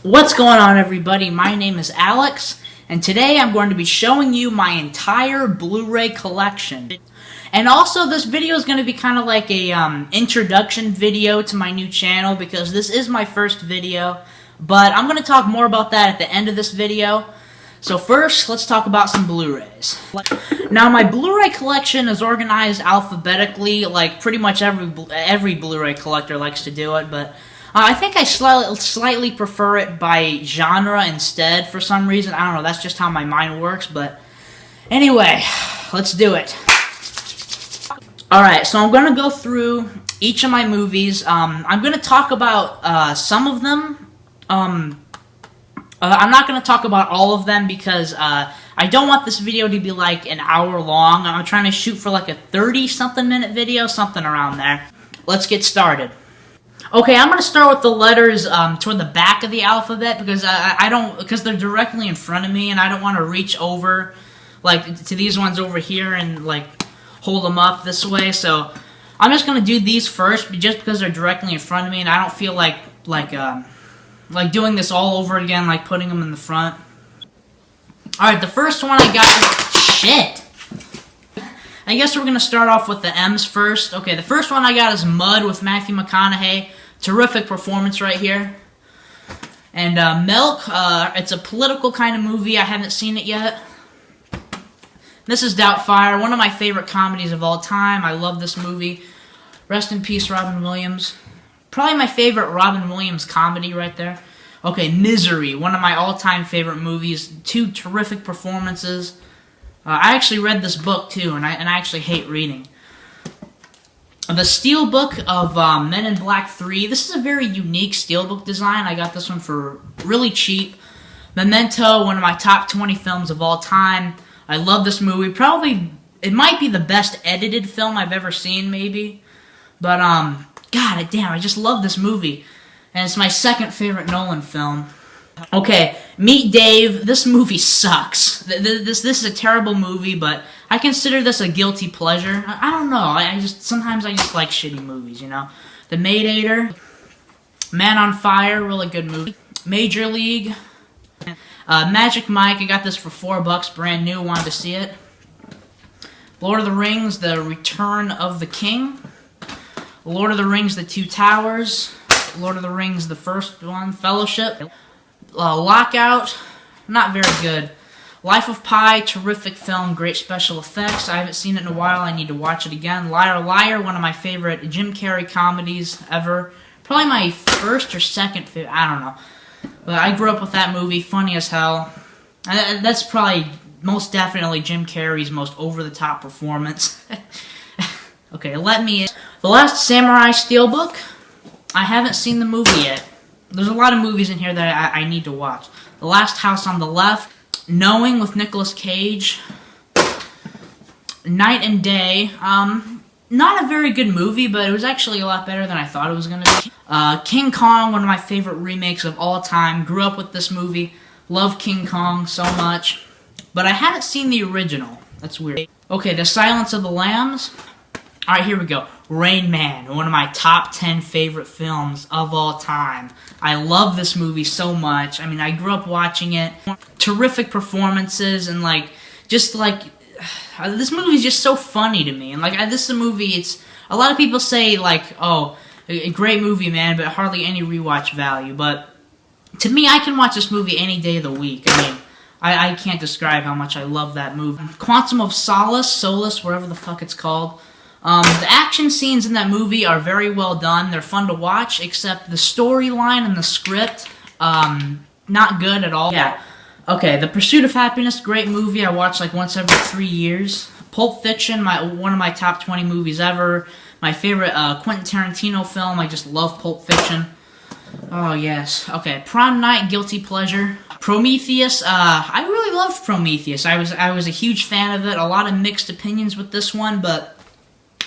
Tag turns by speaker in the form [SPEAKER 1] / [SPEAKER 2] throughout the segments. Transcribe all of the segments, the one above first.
[SPEAKER 1] What's going on, everybody? My name is Alex, and today I'm going to be showing you my entire Blu-ray collection. And also, this video is going to be kind of like a introduction video to my new channel, because this is my first video, but I'm going to talk more about that at the end of this video. So first, let's talk about some Blu-rays. Now, my Blu-ray collection is organized alphabetically, like pretty much every Blu-ray collector likes to do it, but I think I slightly prefer it by genre instead for some reason. I don't know, that's just how my mind works, but anyway, let's do it. Alright, so I'm going to go through each of my movies. I'm going to talk about some of them. I'm not going to talk about all of them because I don't want this video to be like an hour long. I'm trying to shoot for like a 30-something minute video, something around there. Let's get started. Okay, I'm going to start with the letters toward the back of the alphabet because because they're directly in front of me and I don't want to reach over like to these ones over here and like hold them up this way. So I'm just going to do these first just because they're directly in front of me and I don't feel like doing this all over again, like putting them in the front. Alright, the first one I got is... Shit! I guess we're going to start off with the M's first. Okay, the first one I got is Mud with Matthew McConaughey. Terrific performance right here. And Milk, it's a political kind of movie. I haven't seen it yet. This is Doubtfire, one of my favorite comedies of all time. I love this movie. Rest in peace, Robin Williams. Probably my favorite Robin Williams comedy right there. Okay, Misery, one of my all-time favorite movies. Two terrific performances. I actually read this book too, and I actually hate reading. The Steelbook of Men in Black 3. This is a very unique Steelbook design. I got this one for really cheap. Memento, one of my top 20 films of all time. I love this movie. Probably, it might be the best edited film I've ever seen, maybe. But, god damn, I just love this movie. And it's my second favorite Nolan film. Okay, Meet Dave. This movie sucks. This is a terrible movie, but I consider this a guilty pleasure. I don't know. Sometimes I just like shitty movies, you know. The Maid-Eater, Man on Fire, really good movie. Major League, Magic Mike. I got this for $4, brand new. Wanted to see it. Lord of the Rings, The Return of the King. Lord of the Rings, The Two Towers. Lord of the Rings, the first one, Fellowship. Lockout, not very good. Life of Pi, terrific film, great special effects. I haven't seen it in a while, I need to watch it again. Liar Liar, one of my favorite Jim Carrey comedies ever. Probably my first or second favorite, I don't know. But I grew up with that movie, funny as hell. That's probably, most definitely, Jim Carrey's most over-the-top performance. Okay, Let Me In. The Last Samurai Steelbook. I haven't seen the movie yet. There's a lot of movies in here that I need to watch. The Last House on the Left. Knowing with Nicolas Cage. Night and Day. Not a very good movie, but it was actually a lot better than I thought it was going to be. King Kong, one of my favorite remakes of all time. Grew up with this movie. Love King Kong so much. But I haven't seen the original. That's weird. Okay, The Silence of the Lambs. Alright, here we go. Rain Man, one of my top 10 favorite films of all time. I love this movie so much. I mean, I grew up watching it. Terrific performances and this movie is just so funny to me. And this is a movie, it's, a lot of people say oh, a great movie, man, but hardly any rewatch value. But to me, I can watch this movie any day of the week. I mean, I can't describe how much I love that movie. Quantum of Solace, whatever the fuck it's called. The action scenes in that movie are very well done. They're fun to watch, except the storyline and the script, not good at all. Yeah. Okay, The Pursuit of Happiness, great movie. I watch once every 3 years. Pulp Fiction, one of my top 20 movies ever. My favorite Quentin Tarantino film. I just love Pulp Fiction. Oh, yes. Okay, Prom Night, guilty pleasure. Prometheus, I really loved Prometheus. I was a huge fan of it. A lot of mixed opinions with this one, but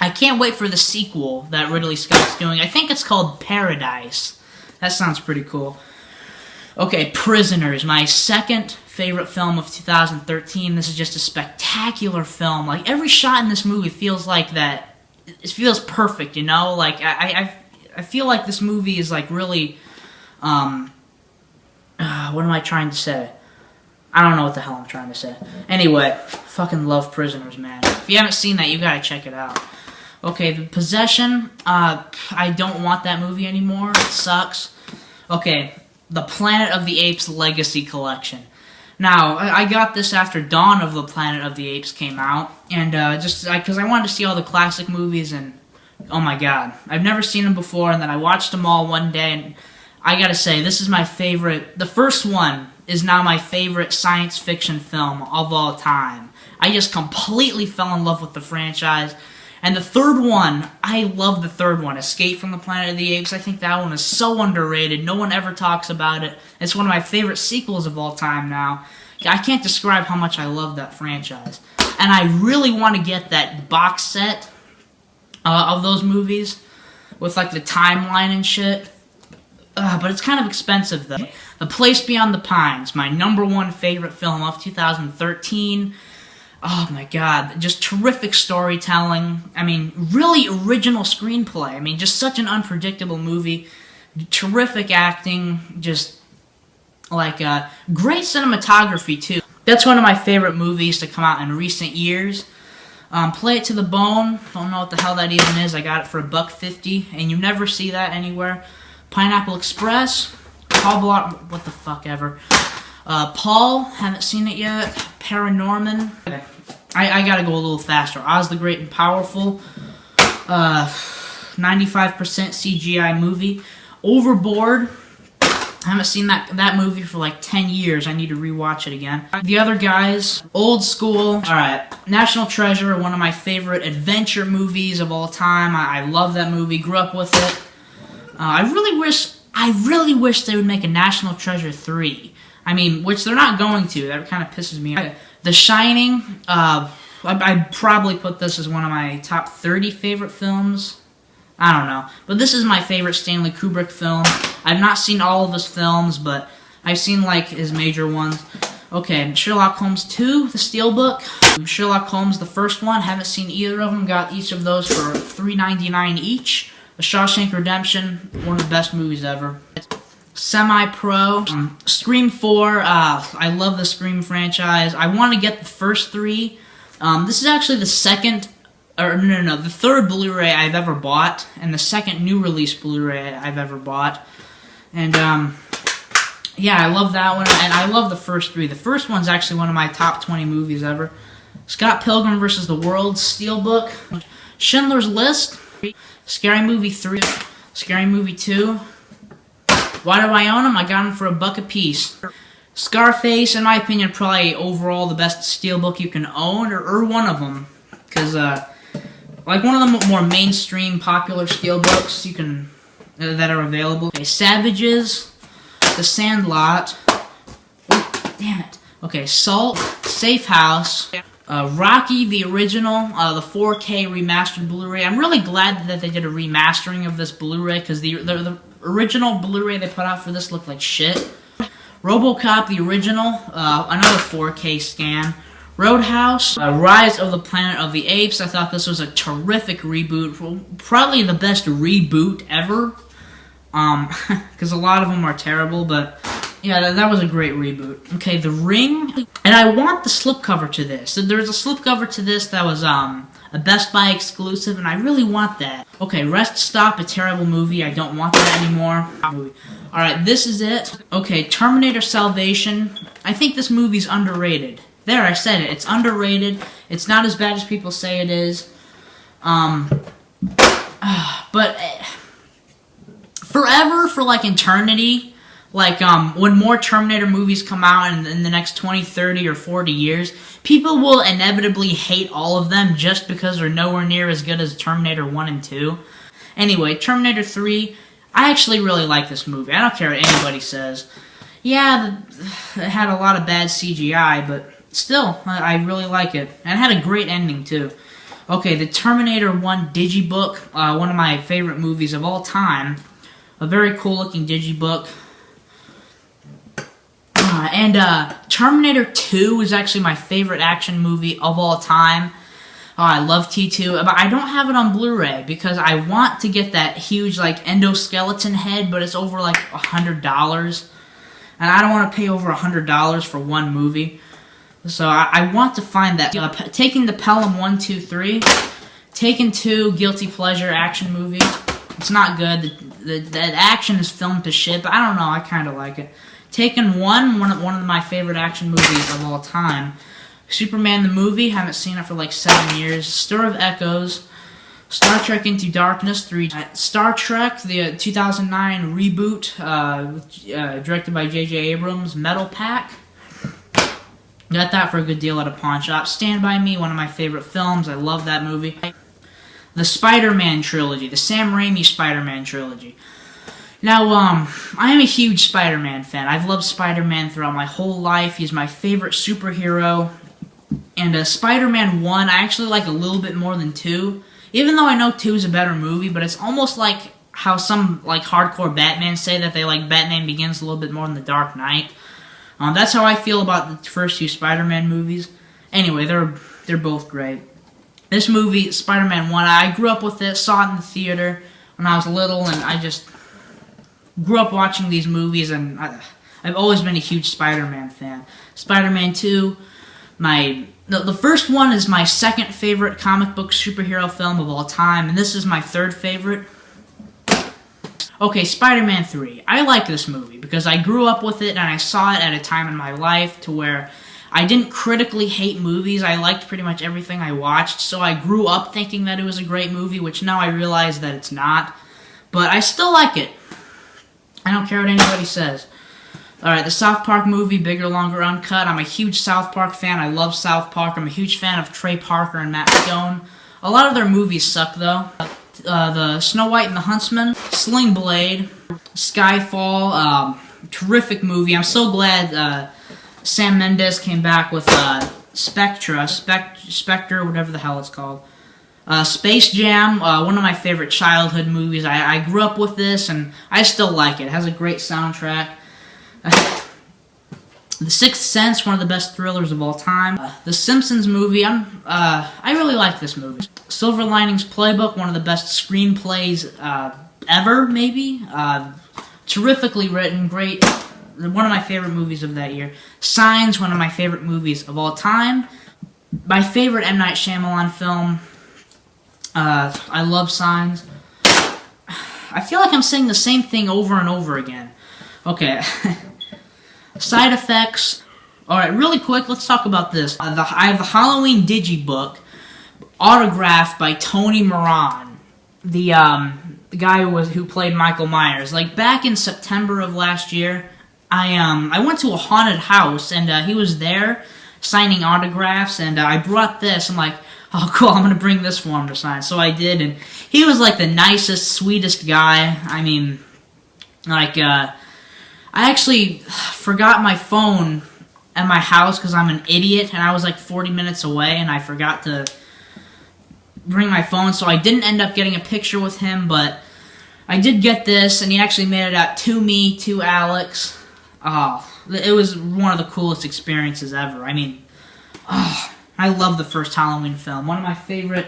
[SPEAKER 1] I can't wait for the sequel that Ridley Scott's doing. I think it's called Paradise. That sounds pretty cool. Okay, Prisoners, my second favorite film of 2013. This is just a spectacular film. Every shot in this movie feels like that. It feels perfect, you know? I feel like this movie is really what am I trying to say? I don't know what the hell I'm trying to say. Anyway, fucking love Prisoners, man. If you haven't seen that, you gotta check it out. Okay, The Possession. I don't want that movie anymore. It sucks. Okay, The Planet of the Apes Legacy Collection. Now, I got this after Dawn of the Planet of the Apes came out, and just because I wanted to see all the classic movies, and oh my god, I've never seen them before, and then I watched them all one day, and I gotta say, this is my favorite. The first one is now my favorite science fiction film of all time. I just completely fell in love with the franchise. And the third one, I love the third one, Escape from the Planet of the Apes. I think that one is so underrated. No one ever talks about it. It's one of my favorite sequels of all time now. I can't describe how much I love that franchise. And I really want to get that box set of those movies with like the timeline and shit. But it's kind of expensive though. The Place Beyond the Pines, my #1 favorite film of 2013. Oh my god, just terrific storytelling. I mean, really original screenplay. I mean, just such an unpredictable movie. Terrific acting, just like great cinematography too. That's one of my favorite movies to come out in recent years. Play It to the Bone. Don't know what the hell that even is. I got it for $1.50, and you never see that anywhere. Pineapple Express. Paul Blart. What the fuck ever. Paul. Haven't seen it yet. Paranorman. Okay. I gotta go a little faster. Oz the Great and Powerful. 95% CGI movie. Overboard. I haven't seen that movie for like 10 years. I need to rewatch it again. The Other Guys. Old School. Alright. National Treasure. One of my favorite adventure movies of all time. I love that movie. Grew up with it. I really wish they would make a National Treasure 3. I mean, which they're not going to. That kind of pisses me off. The Shining, I'd probably put this as one of my top 30 favorite films. I don't know. But this is my favorite Stanley Kubrick film. I've not seen all of his films, but I've seen, like, his major ones. Okay, Sherlock Holmes 2, The Steelbook. Sherlock Holmes, the first one. Haven't seen either of them. Got each of those for $3.99 each. The Shawshank Redemption, one of the best movies ever. Semi-Pro. Scream 4. I love the Scream franchise. I want to get the first 3. This is actually the third Blu-ray I've ever bought, and the second new release Blu-ray I've ever bought. And, yeah, I love that one, and I love the first 3. The first one's actually one of my top 20 movies ever. Scott Pilgrim vs. the World, Steelbook. Schindler's List. Scary Movie 3. Scary Movie 2. Why do I own them? I got them for $1 a piece. Scarface, in my opinion, probably overall the best steelbook you can own, or one of them, because like one of the more mainstream, popular steelbooks you can that are available. Okay, Savages, The Sandlot. Oh, damn it. Okay, Salt, Safe House. Rocky, the original, the 4K remastered Blu-ray. I'm really glad that they did a remastering of this Blu-ray, because the original Blu-ray they put out for this looked like shit. RoboCop, the original, another 4K scan. Roadhouse, Rise of the Planet of the Apes. I thought this was a terrific reboot. Probably the best reboot ever. Because a lot of them are terrible, but yeah, that was a great reboot. Okay, The Ring. And I want the slipcover to this. So there's a slipcover to this that was a Best Buy exclusive, and I really want that. Okay, Rest Stop, a terrible movie. I don't want that anymore. Alright, this is it. Okay, Terminator Salvation. I think this movie's underrated. There, I said it. It's underrated. It's not as bad as people say it is. But forever, for like eternity, like when more Terminator movies come out in the next 20, 30, or 40 years, people will inevitably hate all of them just because they're nowhere near as good as Terminator 1 and 2. Anyway, Terminator 3, I actually really like this movie. I don't care what anybody says. Yeah, it had a lot of bad CGI, but still, I really like it. And it had a great ending, too. Okay, the Terminator 1 Digibook, one of my favorite movies of all time. A very cool-looking Digibook. And Terminator 2 is actually my favorite action movie of all time. Oh, I love T2, but I don't have it on Blu-ray because I want to get that huge, like, endoskeleton head, but it's over, like, $100. and I don't want to pay over $100 for one movie. So I want to find that. Taking the Pelham 1, 2, 3. Taken 2, guilty pleasure action movie. It's not good. The action is filmed to shit, but I don't know. I kind of like it. Taken 1, one of my favorite action movies of all time. Superman the movie. Haven't seen it for like 7 years. Stir of Echoes. Star Trek Into Darkness 3. Star Trek, the 2009 reboot, directed by J.J. Abrams. Metal Pack. Got that for a good deal at a pawn shop. Stand By Me, one of my favorite films. I love that movie. The Spider-Man trilogy, the Sam Raimi Spider-Man trilogy. Now, I am a huge Spider-Man fan. I've loved Spider-Man throughout my whole life. He's my favorite superhero. And Spider-Man 1, I actually like a little bit more than 2. Even though I know 2 is a better movie, but it's almost like how some like hardcore Batman say that they like Batman Begins a little bit more than The Dark Knight. That's how I feel about the first 2 Spider-Man movies. Anyway, they're both great. This movie, Spider-Man 1, I grew up with it, saw it in the theater when I was little, and I just grew up watching these movies, and I've always been a huge Spider-Man fan. Spider-Man 2, the first one is my second favorite comic book superhero film of all time, and this is my third favorite. Okay, Spider-Man 3. I like this movie because I grew up with it and I saw it at a time in my life to where I didn't critically hate movies. I liked pretty much everything I watched, so I grew up thinking that it was a great movie, which now I realize that it's not. But I still like it. I don't care what anybody says. Alright, the South Park movie, Bigger, Longer, Uncut. I'm a huge South Park fan. I love South Park. I'm a huge fan of Trey Parker and Matt Stone. A lot of their movies suck, though. The Snow White and the Huntsman, Sling Blade, Skyfall, terrific movie. I'm so glad Sam Mendes came back with Spectre, whatever the hell it's called. Space Jam, one of my favorite childhood movies. I grew up with this, and I still like it. It has a great soundtrack. The Sixth Sense, one of the best thrillers of all time. The Simpsons movie, I really like this movie. Silver Linings Playbook, one of the best screenplays ever, maybe. Terrifically written, great. One of my favorite movies of that year. Signs, one of my favorite movies of all time. My favorite M. Night Shyamalan film. I love Signs. I feel like I'm saying the same thing over and over again. Okay. Side effects. Alright, really quick, let's talk about this. I have the Halloween Digibook, autographed by Tony Moran, the guy who played Michael Myers. Like, back in September of last year, I went to a haunted house, and he was there signing autographs, and I brought this. I'm like, oh, cool, I'm going to bring this for him to sign. So I did, and he was, like, the nicest, sweetest guy. I mean, like, I actually forgot my phone at my house because I'm an idiot, and I was, like, 40 minutes away, and I forgot to bring my phone, so I didn't end up getting a picture with him, but I did get this, and he actually made it out to me, to Alex. Oh, it was one of the coolest experiences ever. I mean, I love the first Halloween film. One of my favorite,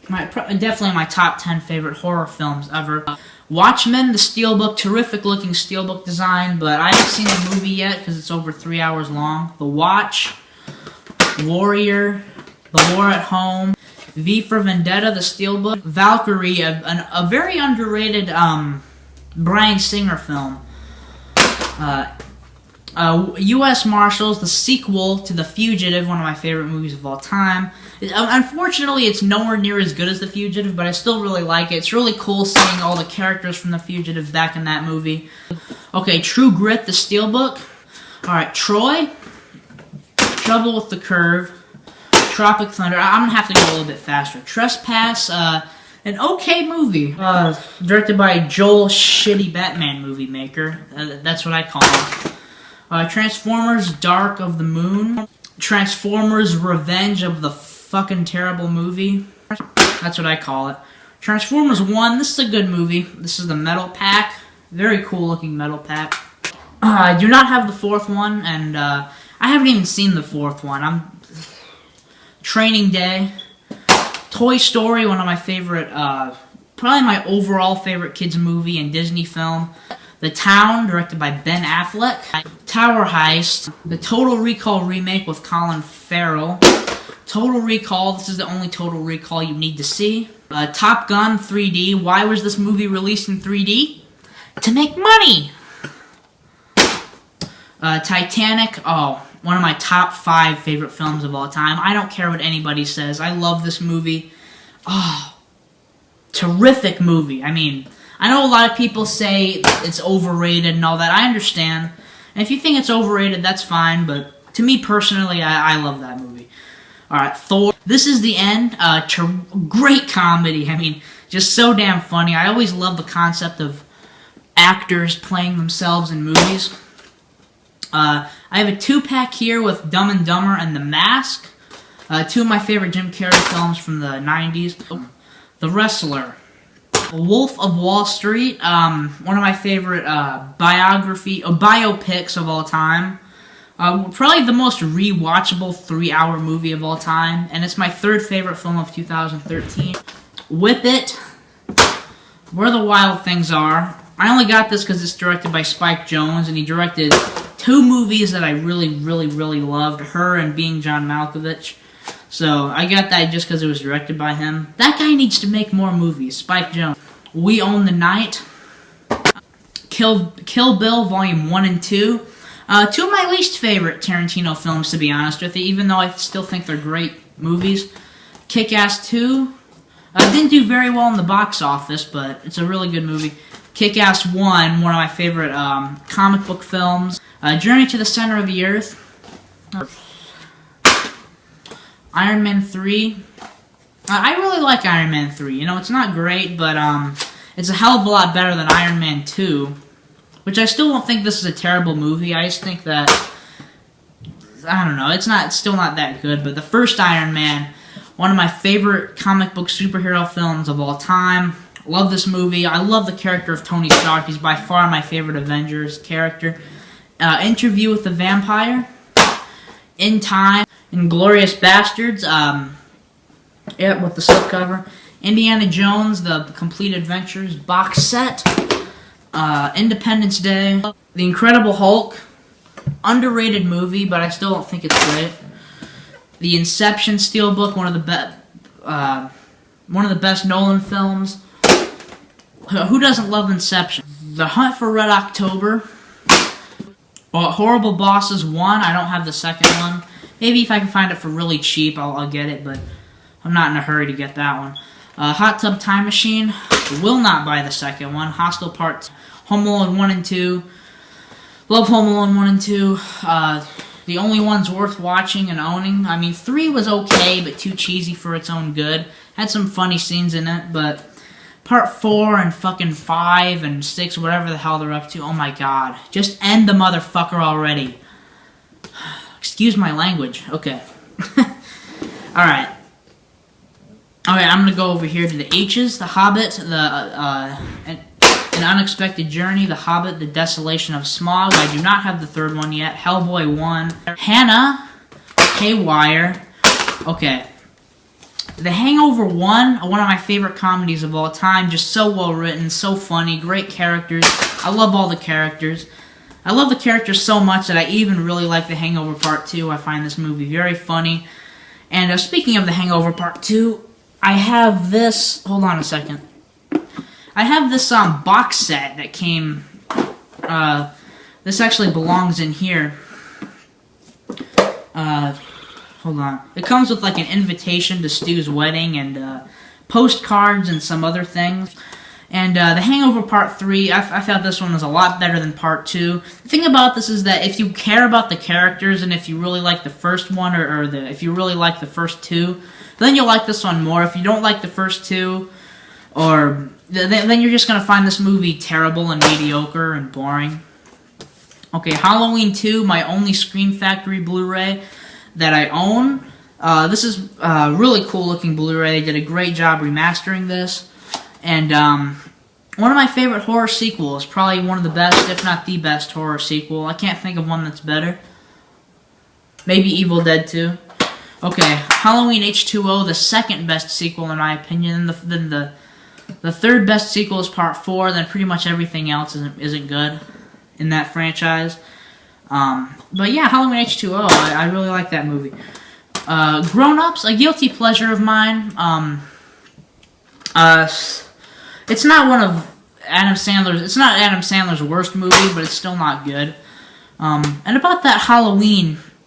[SPEAKER 1] definitely my top 10 favorite horror films ever. Watchmen, the steelbook, terrific looking steelbook design, but I haven't seen the movie yet because it's over 3 hours long. The Watch, Warrior, The War at Home, V for Vendetta, the steelbook, Valkyrie, a very underrated Bryan Singer film. U.S. Marshals, the sequel to The Fugitive, one of my favorite movies of all time. Unfortunately, it's nowhere near as good as The Fugitive, but I still really like it. It's really cool seeing all the characters from The Fugitive back in that movie. Okay, True Grit, the steelbook. Alright, Troy, Trouble with the Curve, Tropic Thunder. I'm going to have to go a little bit faster. Trespass, an okay movie. Directed by Joel Shitty Batman movie maker. That's what I call him. Transformers Dark of the Moon. Transformers Revenge of the fucking terrible movie. That's what I call it. Transformers 1, this is a good movie. This is the metal pack. Very cool looking metal pack. I do not have the fourth one, and I haven't even seen the fourth one. Training Day. Toy Story, one of my favorite, probably my overall favorite kids movie and Disney film. The Town, directed by Ben Affleck. Tower Heist. The Total Recall remake with Colin Farrell. Total Recall, this is the only Total Recall you need to see. Top Gun 3D. Why was this movie released in 3D? To make money! Titanic, one of my top 5 favorite films of all time. I don't care what anybody says. I love this movie. Terrific movie. I mean, I know a lot of people say it's overrated and all that. I understand. And if you think it's overrated, that's fine. But to me personally, I love that movie. Alright, Thor. This Is the End. Great comedy. I mean, just so damn funny. I always love the concept of actors playing themselves in movies. I have a 2-pack here with Dumb and Dumber and The Mask. 2 of my favorite Jim Carrey films from the 90s. The Wrestler. Wolf of Wall Street. One of my favorite biopics of all time. Probably the most rewatchable 3-hour movie of all time. And it's my 3rd favorite film of 2013. Whip It. Where the Wild Things Are. I only got this because it's directed by Spike Jonze, and he directed 2 movies that I really, really, really loved. Her and Being John Malkovich. So, I got that just because it was directed by him. That guy needs to make more movies. Spike Jonze. We Own the Night. Kill Bill Volume 1 and 2. 2 of my least favorite Tarantino films, to be honest with you, even though I still think they're great movies. Kick-Ass 2. Didn't do very well in the box office, but it's a really good movie. Kick-Ass 1, one of my favorite comic book films. Journey to the Center of the Earth. Iron Man 3. I really like Iron Man 3. You know, it's not great, but it's a hell of a lot better than Iron Man 2. Which I still don't think this is a terrible movie. I just think that, I don't know, it's still not that good. But the first Iron Man, one of my favorite comic book superhero films of all time. Love this movie. I love the character of Tony Stark. He's by far my favorite Avengers character. Interview with the Vampire. In Time. Inglourious Bastards. Yeah, with the slipcover. Indiana Jones, The Complete Adventures box set. Independence Day. The Incredible Hulk. Underrated movie, but I still don't think it's great. The Inception Steelbook, one of the best Nolan films. Who doesn't love Inception? The Hunt for Red October. Horrible Bosses 1. I don't have the second one. Maybe if I can find it for really cheap, I'll get it, but I'm not in a hurry to get that one. Hot Tub Time Machine. Will not buy the second one. Hostel Part 2. Home Alone 1 and 2. Love Home Alone 1 and 2. The only ones worth watching and owning. I mean, 3 was okay, but too cheesy for its own good. Had some funny scenes in it, but Part 4 and fucking 5 and 6, whatever the hell they're up to, oh my god. Just end the motherfucker already. Excuse my language. Okay. Alright. Alright, I'm gonna go over here to the H's. The Hobbit, An Unexpected Journey, The Hobbit, The Desolation of Smaug. I do not have the 3rd one yet. Hellboy 1. Hannah. Haywire. Okay. The Hangover 1, one of my favorite comedies of all time. Just so well written, so funny, great characters. I love all the characters. I love the characters so much that I even really like The Hangover Part 2. I find this movie very funny. And speaking of The Hangover Part 2, I have this... Hold on a second. I have this box set that came... this actually belongs in here. Hold on. It comes with like an invitation to Stu's wedding and postcards and some other things. And The Hangover Part 3, I thought this one was a lot better than Part 2. The thing about this is that if you care about the characters and if you really like the first one if you really like the first 2, then you'll like this one more. If you don't like the first 2, then you're just going to find this movie terrible and mediocre and boring. Okay, Halloween 2, my only Scream Factory Blu-ray that I own. This is a really cool looking Blu-ray. They did a great job remastering this. And one of my favorite horror sequels, probably one of the best, if not the best horror sequel. I can't think of one that's better. Maybe Evil Dead 2. Okay, Halloween H2O, the second best sequel in my opinion. The The third best sequel is Part 4. Then pretty much everything else isn't good in that franchise. But yeah, Halloween H2O. I really like that movie. Grown Ups, a guilty pleasure of mine. It's not one of Adam Sandler's. It's not Adam Sandler's worst movie, but it's still not good. And about that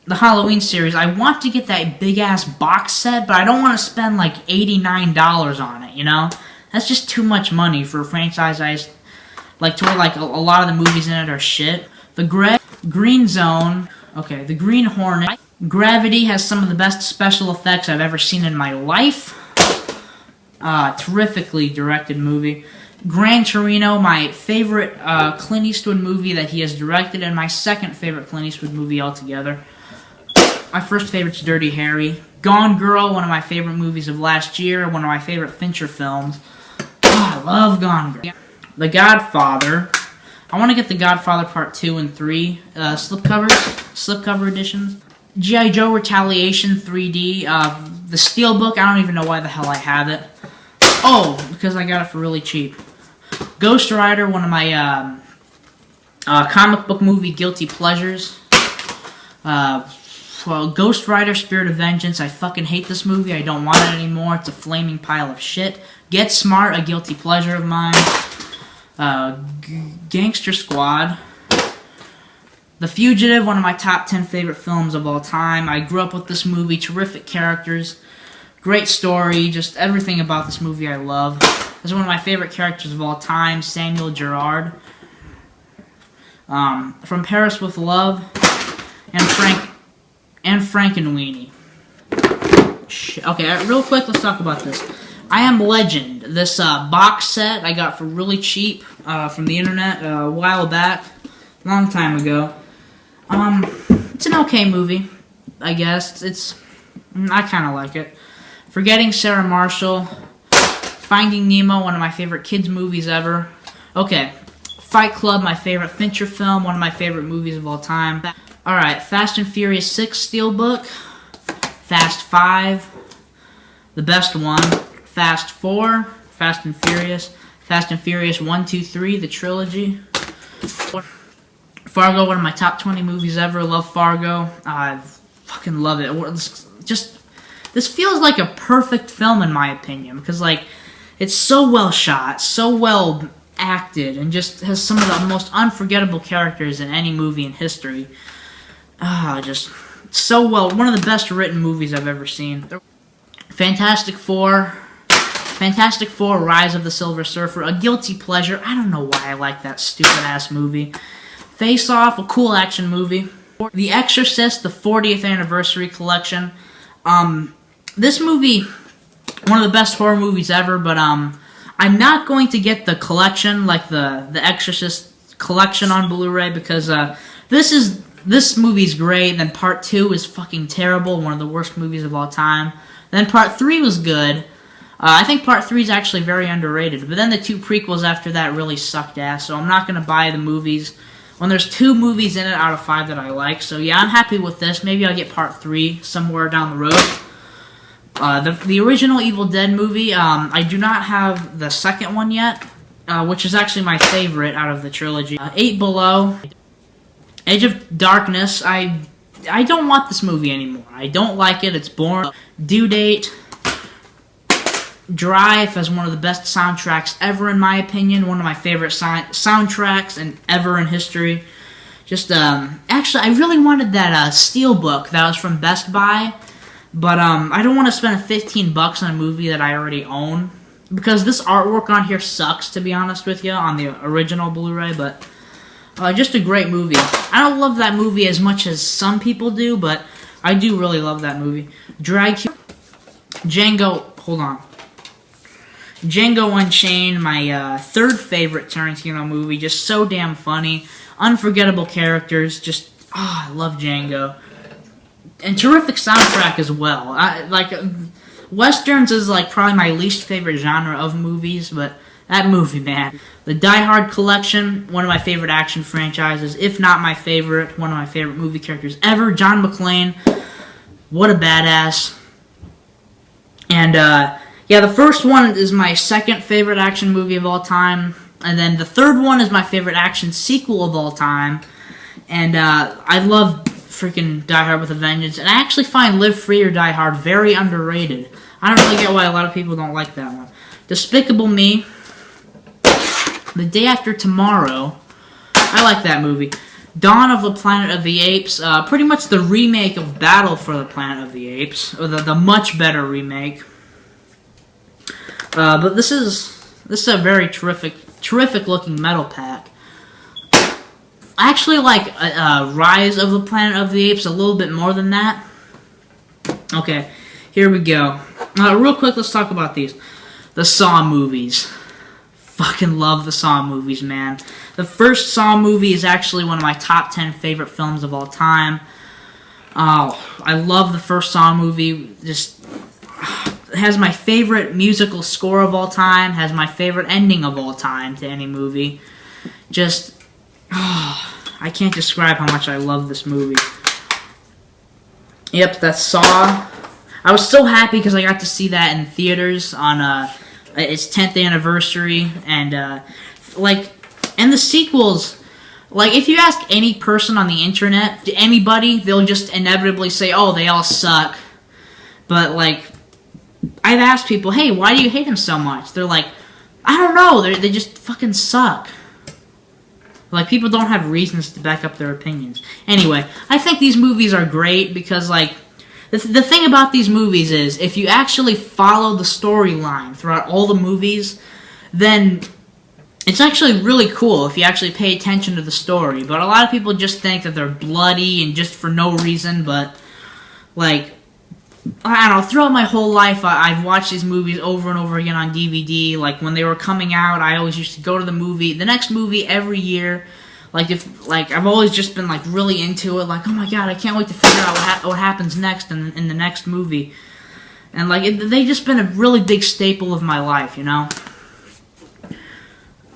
[SPEAKER 1] the Halloween series, I want to get that big ass box set, but I don't want to spend like $89 on it. You know, that's just too much money for a franchise to where like a lot of the movies in it are shit. The Green Zone, okay, the Green Hornet. Gravity has some of the best special effects I've ever seen in my life. Terrifically directed movie. Gran Torino, my favorite Clint Eastwood movie that he has directed, and my second favorite Clint Eastwood movie altogether. My first favorite's Dirty Harry. Gone Girl, one of my favorite movies of last year, one of my favorite Fincher films. Oh, I love Gone Girl. The Godfather. I want to get The Godfather Part 2 and 3 slipcover editions. G.I. Joe Retaliation 3D. The Steelbook, I don't even know why the hell I have it. Oh, because I got it for really cheap. Ghost Rider, one of my comic book movie guilty pleasures. Well, Ghost Rider Spirit of Vengeance, I fucking hate this movie. I don't want it anymore. It's a flaming pile of shit. Get Smart, a guilty pleasure of mine. Gangster Squad. The Fugitive, one of my top 10 favorite films of all time. I grew up with this movie. Terrific characters. Great story. Just everything about this movie I love. This is one of my favorite characters of all time, Samuel Gerard. From Paris with Love. And Frankenweenie. Okay, real quick, let's talk about this. I Am Legend. This box set I got for really cheap from the internet a while back. Long time ago. It's an okay movie, I guess. I kind of like it. Forgetting Sarah Marshall. Finding Nemo, one of my favorite kids' movies ever. Okay. Fight Club, my favorite Fincher film, one of my favorite movies of all time. Alright, Fast and Furious 6 Steelbook. Fast 5. The best one. Fast 4. Fast and Furious 1, 2, 3, the trilogy. Fargo, one of my top 20 movies ever. Love Fargo. I fucking love it. This feels like a perfect film in my opinion, because like it's so well shot, so well acted, and just has some of the most unforgettable characters in any movie in history. Just so well. One of the best written movies I've ever seen. Fantastic Four, Rise of the Silver Surfer, a guilty pleasure. I don't know why I like that stupid-ass movie. Face Off, a cool action movie. The Exorcist, the 40th Anniversary Collection. This movie, one of the best horror movies ever, but I'm not going to get the collection, like the Exorcist collection on Blu-ray, because this movie's great, then Part 2 is fucking terrible, one of the worst movies of all time. Then Part 3 was good. I think Part 3 is actually very underrated, but then the 2 prequels after that really sucked ass, so I'm not going to buy the movies when there's 2 movies in it out of 5 that I like. So yeah, I'm happy with this. Maybe I'll get Part 3 somewhere down the road. The original Evil Dead movie, I do not have the second one yet, which is actually my favorite out of the trilogy. 8 Below, Edge of Darkness, I don't want this movie anymore. I don't like it, it's boring. Due Date, Drive has one of the best soundtracks ever in my opinion, one of my favorite soundtracks ever in history. Just, actually, I really wanted that Steelbook that was from Best Buy, but I don't want to spend $15 on a movie that I already own, because this artwork on here sucks, to be honest with you, on the original Blu-ray, but just a great movie. I don't love that movie as much as some people do, but I do really love that movie. Django Unchained, my third favorite Tarantino movie, just so damn funny, unforgettable characters, just, I love Django. And terrific soundtrack as well. Westerns is like probably my least favorite genre of movies, but that movie, man. The Die Hard collection, one of my favorite action franchises, if not my favorite, one of my favorite movie characters ever. John McClane, what a badass. And Yeah, the first one is my second favorite action movie of all time, and then the third one is my favorite action sequel of all time. And I love freaking Die Hard with a Vengeance, and I actually find Live Free or Die Hard very underrated. I don't really get why a lot of people don't like that one. Despicable Me, The Day After Tomorrow, I like that movie. Dawn of the Planet of the Apes, pretty much the remake of Battle for the Planet of the Apes, or the much better remake. But this is a very terrific looking metal pack. I actually like Rise of the Planet of the Apes a little bit more than that. Okay, here we go. Real quick, let's talk about these. The Saw movies. Fucking love the Saw movies, man. The first Saw movie is actually one of my top 10 favorite films of all time. Oh, I love the first Saw movie. Just has my favorite musical score of all time. Has my favorite ending of all time to any movie. Just, I can't describe how much I love this movie. Yep, that's Saw. I was so happy because I got to see that in theaters on its 10th anniversary, and and the sequels. Like, if you ask any person on the internet, anybody, they'll just inevitably say, "Oh, they all suck." But like, I've asked people, "Hey, why do you hate them so much?" They're like, "I don't know. They just fucking suck." Like, people don't have reasons to back up their opinions. Anyway, I think these movies are great because, like, the thing about these movies is, if you actually follow the storyline throughout all the movies, then it's actually really cool if you actually pay attention to the story. But a lot of people just think that they're bloody and just for no reason, but, like, I don't know, throughout my whole life, I've watched these movies over and over again on DVD. Like, when they were coming out, I always used to go to the next movie every year. I've always just been, like, really into it. Like, oh my god, I can't wait to figure out what happens next in the next movie. And, like, they've just been a really big staple of my life, you know? And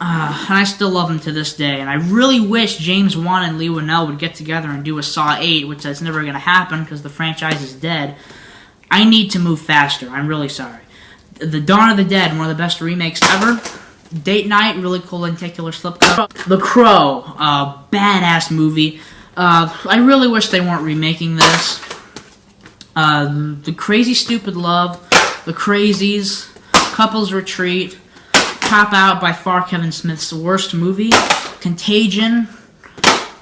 [SPEAKER 1] I still love them to this day. And I really wish James Wan and Leigh Whannell would get together and do a Saw 8, which that's never going to happen because the franchise is dead. I need to move faster. I'm really sorry. The Dawn of the Dead, one of the best remakes ever. Date Night, really cool lenticular slipcover. The Crow, badass movie. I really wish they weren't remaking this. The Crazy Stupid Love, The Crazies, Couples Retreat, Cop Out, by far Kevin Smith's worst movie. Contagion,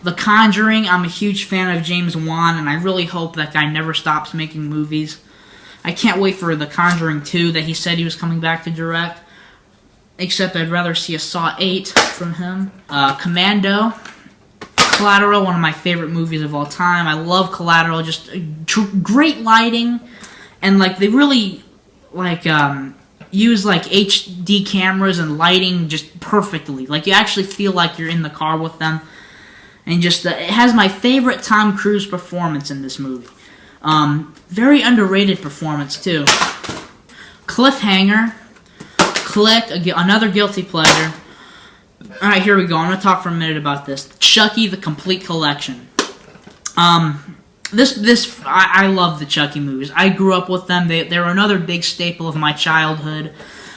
[SPEAKER 1] The Conjuring. I'm a huge fan of James Wan, and I really hope that guy never stops making movies. I can't wait for The Conjuring 2 that he said he was coming back to direct. Except I'd rather see a Saw 8 from him. Commando. Collateral, one of my favorite movies of all time. I love Collateral. Just great lighting. And, like, they really, like, use, like, HD cameras and lighting just perfectly. Like, you actually feel like you're in the car with them. And just, it has my favorite Tom Cruise performance in this movie. Very underrated performance, too. Cliffhanger. Click, another guilty pleasure. Alright, here we go. I'm going to talk for a minute about this. Chucky, the Complete Collection. I love the Chucky movies. I grew up with them. They were another big staple of my childhood.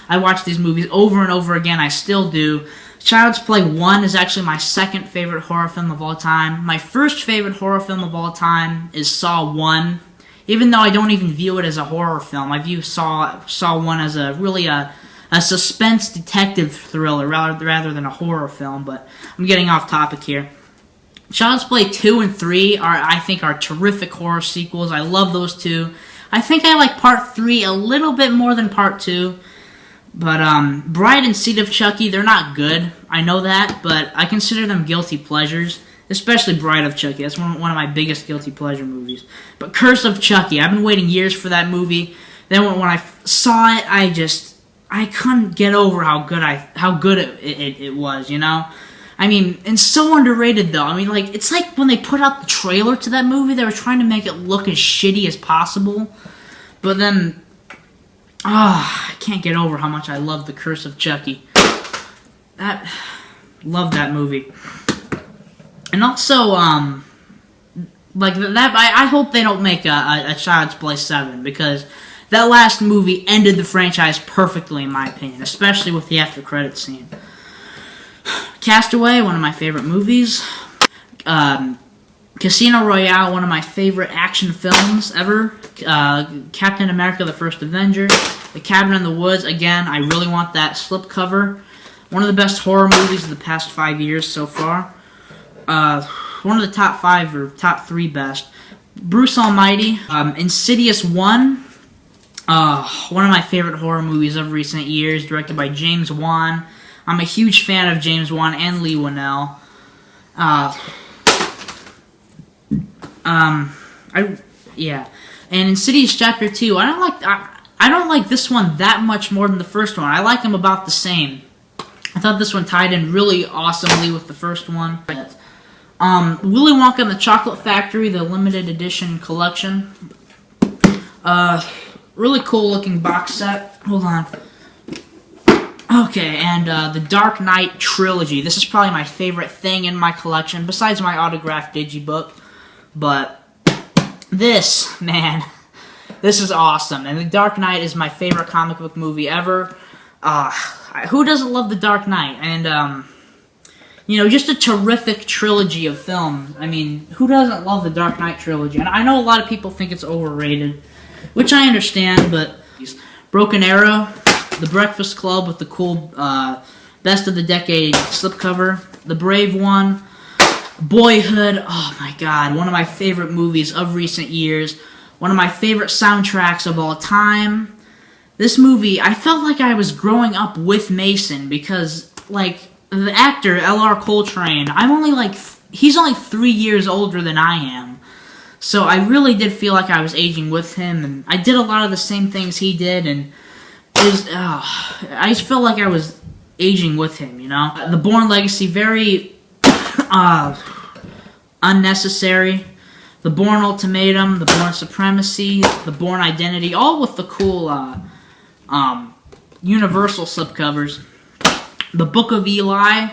[SPEAKER 1] I watched these movies over and over again. I still do. Child's Play 1 is actually my second favorite horror film of all time. My first favorite horror film of all time is Saw 1. Even though I don't even view it as a horror film, I view Saw 1 as a suspense detective thriller rather than a horror film, but I'm getting off topic here. Child's Play 2 and 3 I think are terrific horror sequels. I love those two. I think I like Part 3 a little bit more than Part 2. But Bride and Seed of Chucky, they're not good. I know that, but I consider them guilty pleasures. Especially Bride of Chucky. That's one of my biggest guilty pleasure movies. But Curse of Chucky, I've been waiting years for that movie. Then when I saw it, I couldn't get over how good it was, you know? I mean, and so underrated, though. I mean, like, it's like when they put out the trailer to that movie, they were trying to make it look as shitty as possible. But then, I can't get over how much I love The Curse of Chucky. Love that movie. And also, like, I hope they don't make a Child's Play 7, because that last movie ended the franchise perfectly, in my opinion, especially with the after credits scene. Castaway, one of my favorite movies. Casino Royale, one of my favorite action films ever. Captain America: The First Avenger. The Cabin in the Woods, again, I really want that slipcover. One of the best horror movies of the past 5 years so far. One of the top 5 or top 3 best. Bruce Almighty. Insidious 1. One of my favorite horror movies of recent years, directed by James Wan. I'm a huge fan of James Wan and Lee Winnell. Yeah. And Insidious Chapter 2, I don't like this one that much more than the first one. I like them about the same. I thought this one tied in really awesomely with the first one. Willy Wonka and the Chocolate Factory, the limited edition collection. Really cool looking box set. Hold on. Okay, and the Dark Knight trilogy. This is probably my favorite thing in my collection, besides my autographed digibook. But this, man, this is awesome. And The Dark Knight is my favorite comic book movie ever. Who doesn't love The Dark Knight? And, you know, just a terrific trilogy of film. I mean, who doesn't love The Dark Knight trilogy? And I know a lot of people think it's overrated, which I understand, but Broken Arrow, The Breakfast Club with the cool Best of the Decade slipcover, The Brave One, Boyhood, oh my god, one of my favorite movies of recent years, one of my favorite soundtracks of all time. This movie, I felt like I was growing up with Mason because, like, the actor, L.R. Coltrane, he's only 3 years older than I am. So I really did feel like I was aging with him, and I did a lot of the same things he did, and I just felt like I was aging with him, you know? The Bourne Legacy, very unnecessary. The Bourne Ultimatum, The Bourne Supremacy, The Bourne Identity, all with the cool Universal slipcovers. The Book of Eli,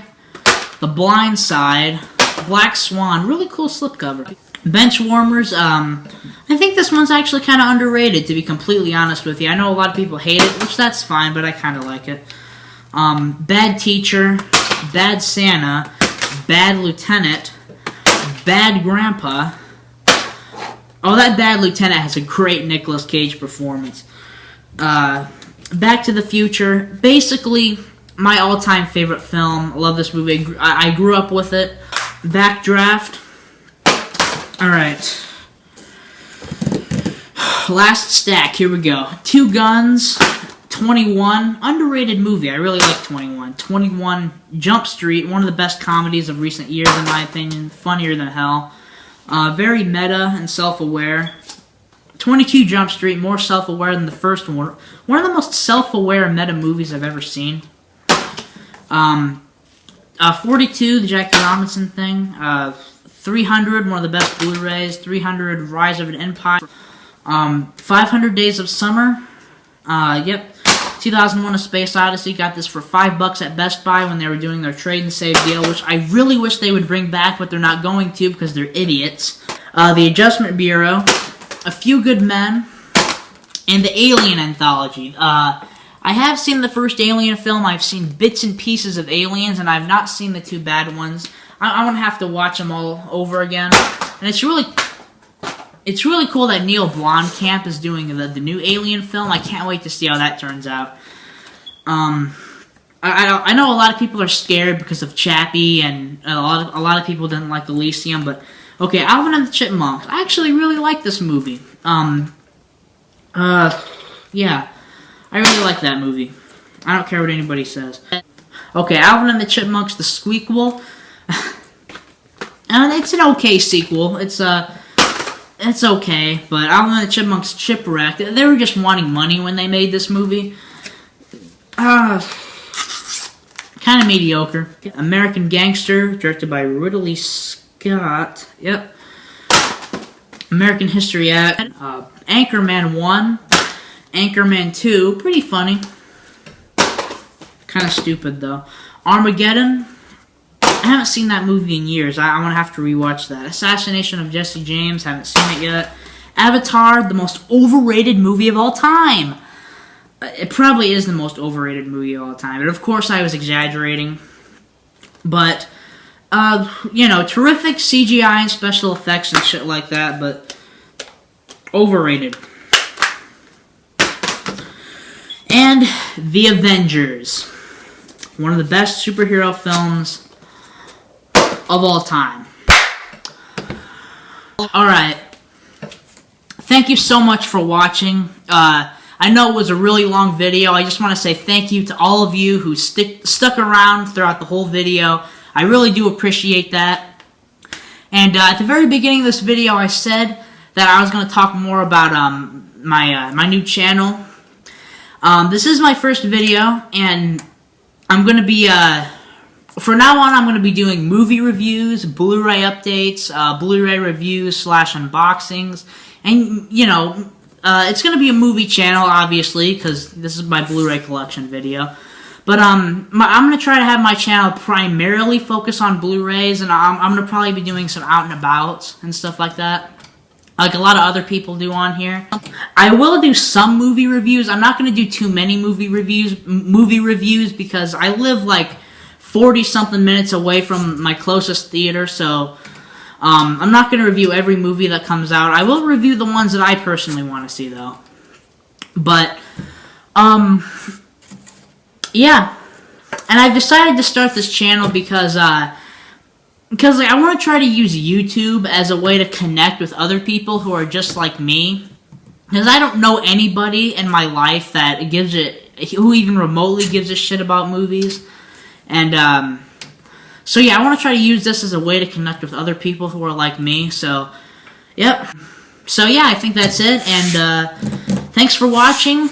[SPEAKER 1] The Blind Side, Black Swan, really cool slipcover. Benchwarmers, I think this one's actually kind of underrated, to be completely honest with you. I know a lot of people hate it, which that's fine, but I kind of like it. Bad Teacher, Bad Santa, Bad Lieutenant, Bad Grandpa. Oh, that Bad Lieutenant has a great Nicolas Cage performance. Back to the Future, basically my all-time favorite film. I love this movie. I grew up with it. Backdraft. Alright. Last stack, here we go. Two Guns, 21. Underrated movie. I really like 21. 21 Jump Street, one of the best comedies of recent years in my opinion. Funnier than hell. Very meta and self-aware. 22 Jump Street, more self-aware than the first one. One of the most self-aware meta movies I've ever seen. 42, the Jackie Robinson thing. 300, one of the best Blu-rays. 300, Rise of an Empire. 500 Days of Summer. Yep. 2001: A Space Odyssey. Got this for $5 at Best Buy when they were doing their trade and save deal, which I really wish they would bring back, but they're not going to because they're idiots. The Adjustment Bureau, A Few Good Men, and the Alien Anthology. I have seen the first Alien film. I've seen bits and pieces of Aliens, and I've not seen the two bad ones. I'm gonna have to watch them all over again, and it's really cool that Neil Blomkamp is doing the new Alien film. I can't wait to see how that turns out. I know a lot of people are scared because of Chappie, and a lot of people didn't like Elysium, but okay, Alvin and the Chipmunks. I actually really like this movie. Yeah, I really like that movie. I don't care what anybody says. Okay, Alvin and the Chipmunks, the Squeakquel. It's an okay sequel. It's okay, but Alvin and the Chipmunks Shipwrecked. They were just wanting money when they made this movie. Kind of mediocre. American Gangster, directed by Ridley Scott. Yep. American History X. Anchorman 1. Anchorman 2. Pretty funny. Kind of stupid, though. Armageddon. I haven't seen that movie in years. I'm going to have to rewatch that. Assassination of Jesse James. Haven't seen it yet. Avatar, the most overrated movie of all time. It probably is the most overrated movie of all time. And of course I was exaggerating. But, you know, terrific CGI and special effects and shit like that, but overrated. And The Avengers. One of the best superhero films of all time. Alright. Thank you so much for watching. I know it was a really long video. I just want to say thank you to all of you who stuck around throughout the whole video. I really do appreciate that. And at the very beginning of this video, I said that I was going to talk more about my new channel. This is my first video, and I'm going to be, for now on, I'm going to be doing movie reviews, Blu-ray updates, Blu-ray reviews / unboxings, and, you know, it's going to be a movie channel, obviously, because this is my Blu-ray collection video. But I'm going to try to have my channel primarily focus on Blu-rays, and I'm going to probably be doing some out and abouts and stuff like that, like a lot of other people do on here. I will do some movie reviews. I'm not going to do too many movie reviews because I live like 40-something minutes away from my closest theater, so I'm not going to review every movie that comes out. I will review the ones that I personally want to see, though. But, yeah. And I've decided to start this channel because like, I want to try to use YouTube as a way to connect with other people who are just like me. Because I don't know anybody in my life that who even remotely gives a shit about movies. And, so yeah, I want to try to use this as a way to connect with other people who are like me, so, yep. So yeah, I think that's it, and, thanks for watching.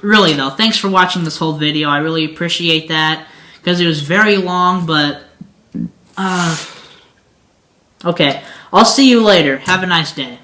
[SPEAKER 1] Really though, thanks for watching this whole video. I really appreciate that, because it was very long, but, okay. I'll see you later. Have a nice day.